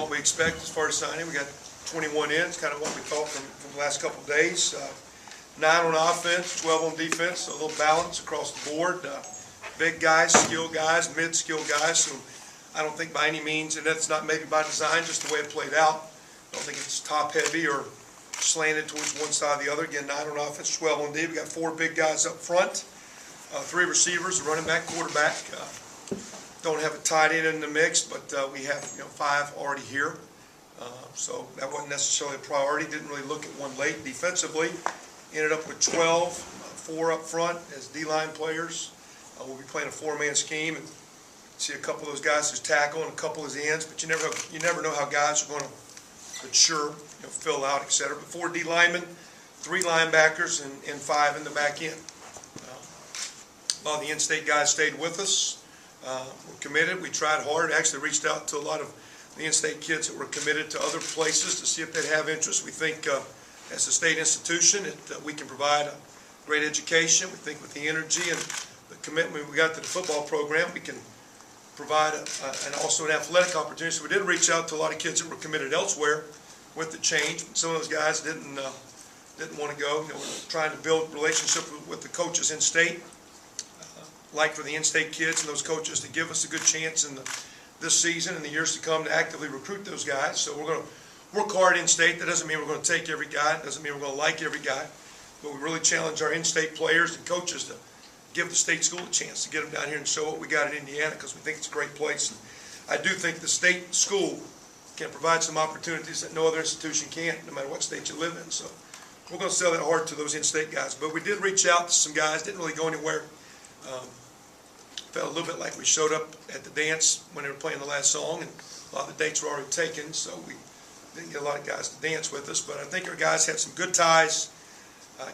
what we expect as far as signing. We got 21 in. It's kind of what we thought from the last couple of days. 9 on offense, 12 on defense, so a little balance across the board. Big guys, skilled guys, mid-skilled guys. So I don't think by any means, and that's not maybe by design, just the way it played out. I don't think it's top-heavy or slanted towards one side or the other. Again, 9 on offense, 12 on D. We got 4 big guys up front, 3 receivers, a running back, quarterback. Don't have a tight end in the mix, but we have 5 already here. So that wasn't necessarily a priority. Didn't really look at one late. Defensively, ended up with 12, 4 up front as D-line players. We'll be playing a 4-man scheme and see a couple of those guys as tackle and a couple as ends, but you never know how guys are going to mature, fill out, etc. But 4 D linemen, 3 linebackers, and 5 in the back end. A lot of the in-state guys stayed with us. We're committed. We tried hard. Actually reached out to a lot of the in-state kids that were committed to other places to see if they'd have interest. We think as a state institution we can provide a great education. We think with the energy and the commitment we got to the football program, we can provide and also an athletic opportunity. So we did reach out to a lot of kids that were committed elsewhere with the change. Some of those guys didn't want to go. We're trying to build relationships with the coaches in state. Like for the in-state kids and those coaches to give us a good chance in this season and the years to come to actively recruit those guys. So we're going to work hard in-state. That doesn't mean we're going to take every guy. It doesn't mean we're going to like every guy. But we really challenge our in-state players and coaches to give the state school a chance to get them down here and show what we got in Indiana, because we think it's a great place. And I do think the state school can provide some opportunities that no other institution can, no matter what state you live in. So we're going to sell that hard to those in-state guys. But we did reach out to some guys, didn't really go anywhere. Felt a little bit like we showed up at the dance when they were playing the last song, and a lot of the dates were already taken, so we didn't get a lot of guys to dance with us. But I think our guys had some good ties,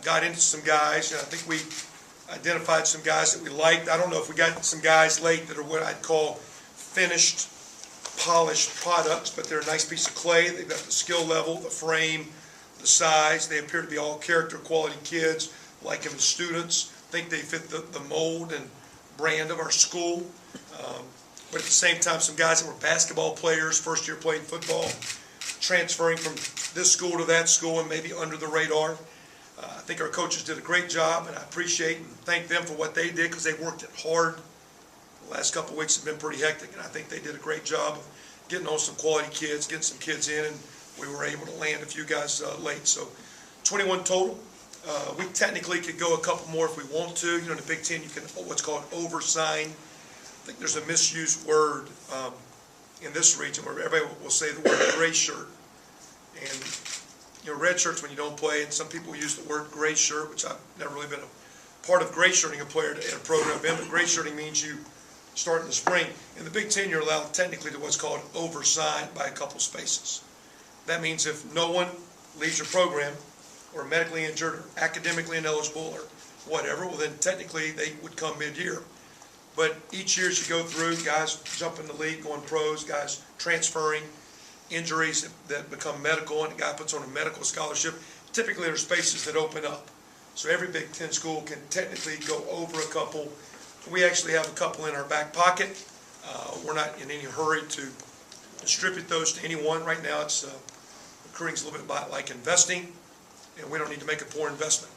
got into some guys, and I think we identified some guys that we liked. I don't know if we got some guys late that are what I'd call finished, polished products, but they're a nice piece of clay. They've got the skill level, the frame, the size. They appear to be all character quality kids, like them as students. I think they fit the mold and brand of our school. But at the same time, some guys that were basketball players, first year playing football, transferring from this school to that school and maybe under the radar. I think our coaches did a great job, and I appreciate and thank them for what they did, because they worked it hard. The last couple of weeks have been pretty hectic, and I think they did a great job of getting on some quality kids, getting some kids in, and we were able to land a few guys late. So 21 total. We technically could go a couple more if we want to. In the Big Ten, you can what's called oversign. I think there's a misused word in this region where everybody will say the word gray shirt. And red shirt's when you don't play, and some people use the word gray shirt, which I've never really been a part of gray shirting a player in a program. But gray shirting means you start in the spring. In the Big Ten, you're allowed technically to what's called oversign by a couple spaces. That means if no one leaves your program, or medically injured, or academically ineligible, or whatever, well then technically they would come mid-year. But each year as you go through, guys jump in the league, going pros, guys transferring, injuries that become medical, and a guy puts on a medical scholarship, typically there are spaces that open up. So every Big Ten school can technically go over a couple. We actually have a couple in our back pocket. We're not in any hurry to distribute those to anyone. Right now it's recruiting's a little bit like investing, and we don't need to make a poor investment.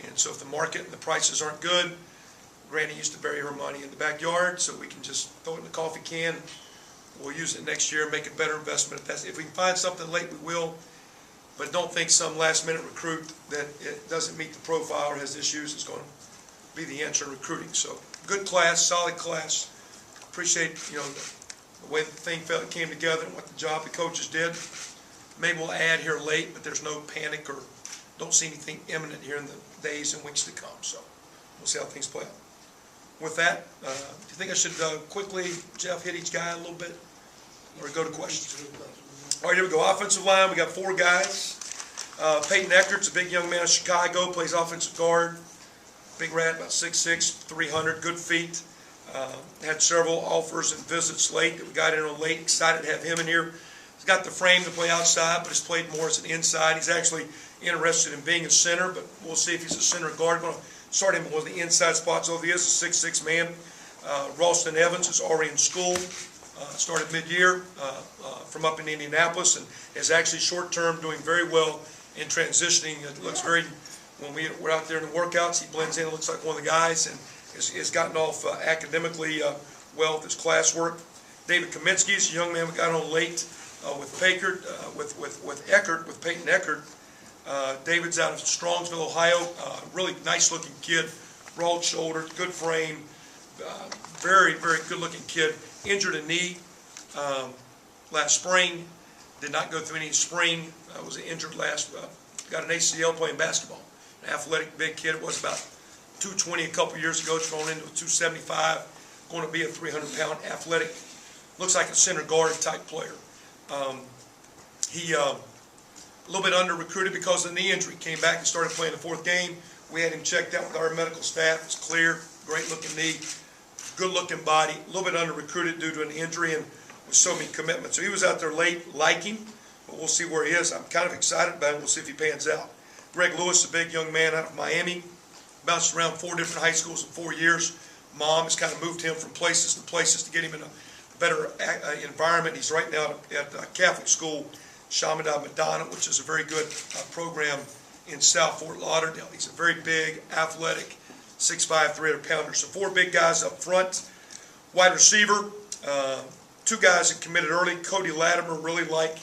And so if the market and the prices aren't good, Granny used to bury her money in the backyard, so we can just throw it in the coffee can. We'll use it next year and make a better investment. If we can find something late, we will. But don't think some last-minute recruit that it doesn't meet the profile or has issues is going to be the answer in recruiting. So good class, solid class. Appreciate the way the thing came together and what the job the coaches did. Maybe we'll add here late, but there's no panic or don't see anything imminent here in the days and weeks to come. So we'll see how things play out. With that, do you think I should quickly, Jeff, hit each guy a little bit? Or go to questions? All right, here we go. Offensive line, we got 4 guys. Peyton Eckert's a big young man out of Chicago, plays offensive guard. Big rat, about 6'6", 300, good feet. Had several offers and visits late that we got in on late. Excited to have him in here. He's got the frame to play outside, but has played more as an inside. He's actually interested in being a center, but we'll see if he's a center guard. We're going to start him in one of the inside spots. So he is a 6'6" man. Ralston Evans is already in school. started mid-year from up in Indianapolis, and is actually short-term doing very well in transitioning. It looks very, when we're out there in the workouts, he blends in, looks like one of the guys, and has gotten off academically well with his classwork. David Kaminsky is a young man we got on late with Packard, with Peyton Eckert. David's out of Strongsville, Ohio. Really nice-looking kid, broad shoulders, good frame, very, very good-looking kid. Injured a knee last spring. Did not go through any spring. Was injured last. Got an ACL playing basketball. An athletic big kid. It was about 220 a couple years ago. It's grown into a 275. Going to be a 300-pound athletic. Looks like a center guard type player. He a little bit under-recruited because of the knee injury. Came back and started playing the fourth game. We had him checked out with our medical staff. It's clear, great-looking knee, good-looking body. A little bit under-recruited due to an injury and with so many commitments. So he was out there late, liking, but we'll see where he is. I'm kind of excited about him. We'll see if he pans out. Greg Lewis, a big young man out of Miami, bounced around 4 different high schools in 4 years. Mom has kind of moved him from places to places to get him in a better environment. He's right now at a Catholic school, Shamada Madonna, which is a very good program in South Fort Lauderdale. He's a very big, athletic, 6'5", 300-pounder. So 4 big guys up front. Wide receiver, 2 guys that committed early. Cody Latimer, really like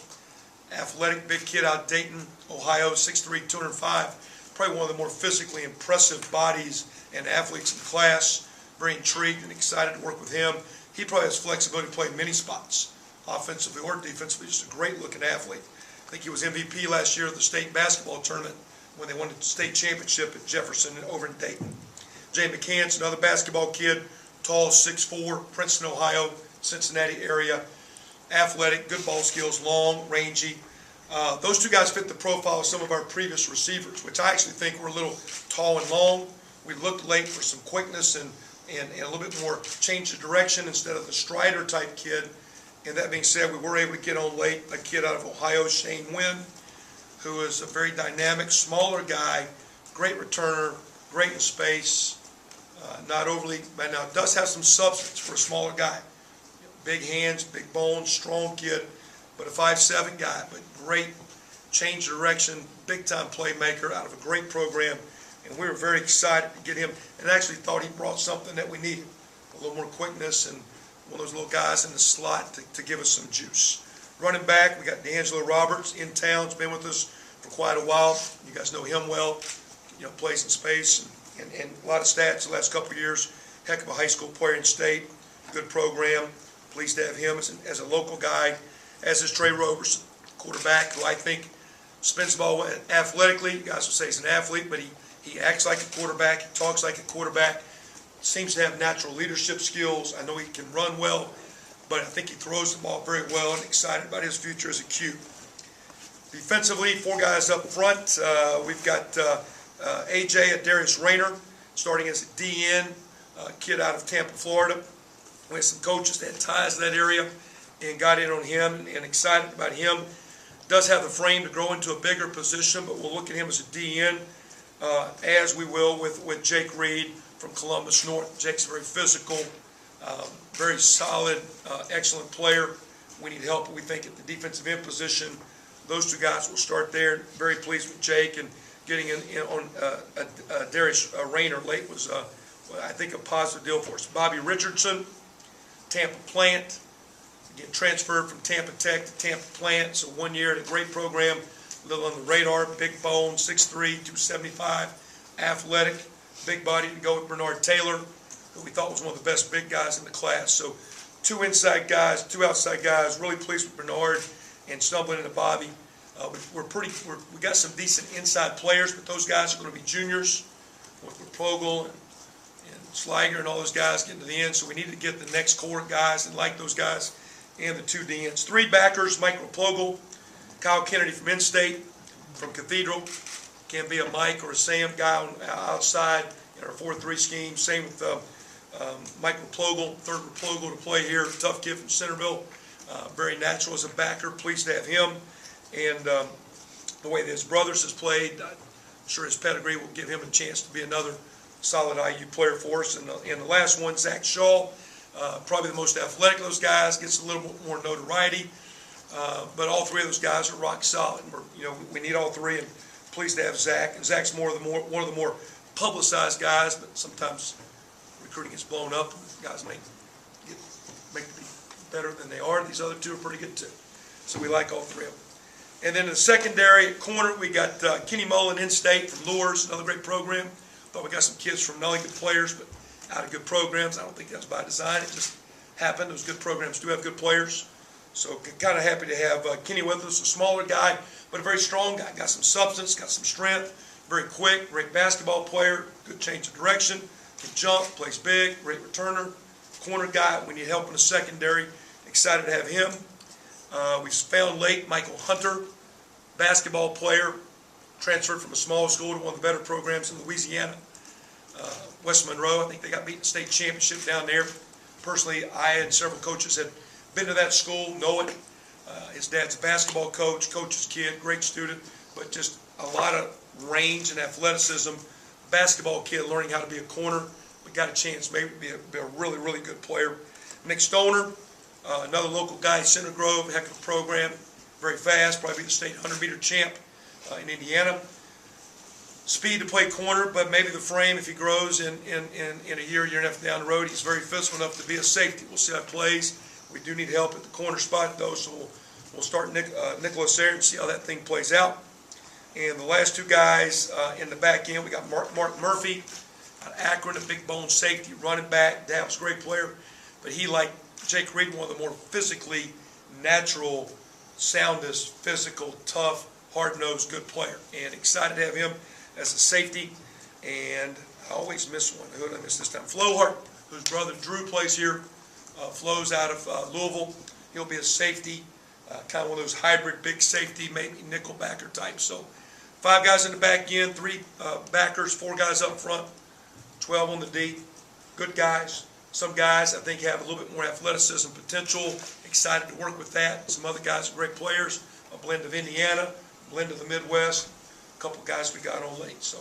athletic, big kid out of Dayton, Ohio, 6'3", 205. Probably one of the more physically impressive bodies and athletes in class. Very intrigued and excited to work with him. He probably has flexibility to play many spots, offensively or defensively. Just a great-looking athlete. I think he was MVP last year of the state basketball tournament when they won the state championship at Jefferson and over in Dayton. Jay McCann's another basketball kid, tall, 6'4", Princeton, Ohio, Cincinnati area, athletic, good ball skills, long, rangy. Those 2 guys fit the profile of some of our previous receivers, which I actually think were a little tall and long. We looked late for some quickness and a little bit more change of direction instead of the strider type kid. And that being said, we were able to get on late a kid out of Ohio, Shane Wynn, who is a very dynamic, smaller guy, great returner, great in space, not overly, but now does have some substance for a smaller guy. Big hands, big bones, strong kid, but a 5'7" guy, but great change of direction, big-time playmaker out of a great program. And we were very excited to get him, and actually thought he brought something that we needed, a little more quickness and one of those little guys in the slot to give us some juice. Running back, we got D'Angelo Roberts in town. He's been with us for quite a while. You guys know him well. Plays in space and a lot of stats the last couple of years. Heck of a high school player in state. Good program. Pleased to have him as a local guy, as is Trey Roberson, quarterback, who I think spins the ball athletically. You guys will say he's an athlete, but he acts like a quarterback. He talks like a quarterback. Seems to have natural leadership skills. I know he can run well, but I think he throws the ball very well, and excited about his future as a Q. Defensively, 4 guys up front. We've got AJ Darius Rayner starting as a DN, kid out of Tampa, Florida. We had some coaches that had ties to that area and got in on him and excited about him. Does have the frame to grow into a bigger position, but we'll look at him as a DN as we will with Jake Reed from Columbus North. Jake's very physical, very solid, excellent player. We need help, we think, at the defensive end position. Those 2 guys will start there. Very pleased with Jake, and getting in on Darius Rayner late was, I think, a positive deal for us. Bobby Richardson, Tampa Plant, again transferred from Tampa Tech to Tampa Plant, so 1 year at a great program, a little on the radar, big bone, 6'3", 275, athletic, big body to go with Bernard Taylor, who we thought was one of the best big guys in the class. So 2 inside guys, 2 outside guys. Really pleased with Bernard and stumbling into Bobby. We got some decent inside players, but those guys are going to be juniors with Pogel and Sliger and all those guys getting to the end. So we need to get the next core guys and like those guys and the 2 DNs. 3 backers: Mike Pogel, Kyle Kennedy from In-State, from Cathedral. Can be a Mike or a Sam guy outside in our 4-3 scheme. Same with Mike Pogel, third Pogel to play here. Tough kid from Centerville. Very natural as a backer. Pleased to have him. And the way that his brothers has played, I'm sure his pedigree will give him a chance to be another solid IU player for us. And the last one, Zach Shaw, Probably the most athletic of those guys, gets a little more notoriety. But all three of those guys are rock solid. We need all three, and pleased to have Zach. And Zach's one of the more publicized guys, but sometimes recruiting gets blown up. Guys make to be better than they are. These other two are pretty good too. So we like all three of them. And then in the secondary corner, we got Kenny Mullen, in-state from Lourdes, another great program. Thought we got some kids from not only good players, but out of good programs. I don't think that's by design. It just happened. Those good programs do have good players. So kind of happy to have Kenny with us, a smaller guy, but a very strong guy. Got some substance, got some strength, very quick, great basketball player, good change of direction, can jump, plays big, great returner, corner guy. We need help in the secondary. Excited to have him. We found late Michael Hunter, basketball player, transferred from a small school to one of the better programs in Louisiana. West Monroe, I think they got beaten in the state championship down there. Personally, I and several coaches had been to that school, know it. His dad's a basketball coach, coach's kid, great student, but just a lot of range and athleticism. Basketball kid learning how to be a corner. We got a chance maybe to be a really, really good player. Nick Stoner, another local guy, Center Grove, heck of a program, very fast, probably be the state 100-meter champ in Indiana. Speed to play corner, but maybe the frame, if he grows in a year and a half down the road, he's very physical enough to be a safety. We'll see how it plays. We do need help at the corner spot, though, so we'll start Nicholas there and see how that thing plays out. And the last two guys in the back end, we got Mark Murphy out of Akron, a big bone safety, running back. Dad was a great player, but he, like Jake Reed, one of the more physically natural, soundest, physical, tough, hard-nosed, good player. And excited to have him as a safety. And I always miss one. Who did I miss this time? Flo Hart, whose brother Drew plays here. Flo's out of Louisville. He'll be a safety, kind of one of those hybrid big safety, maybe nickel backer type. So 5 guys in the back end, 3 backers, 4 guys up front, 12 on the D. Good guys. Some guys I think have a little bit more athleticism potential. Excited to work with that. Some other guys are great players. A blend of Indiana, a blend of the Midwest. A couple guys we got on late. So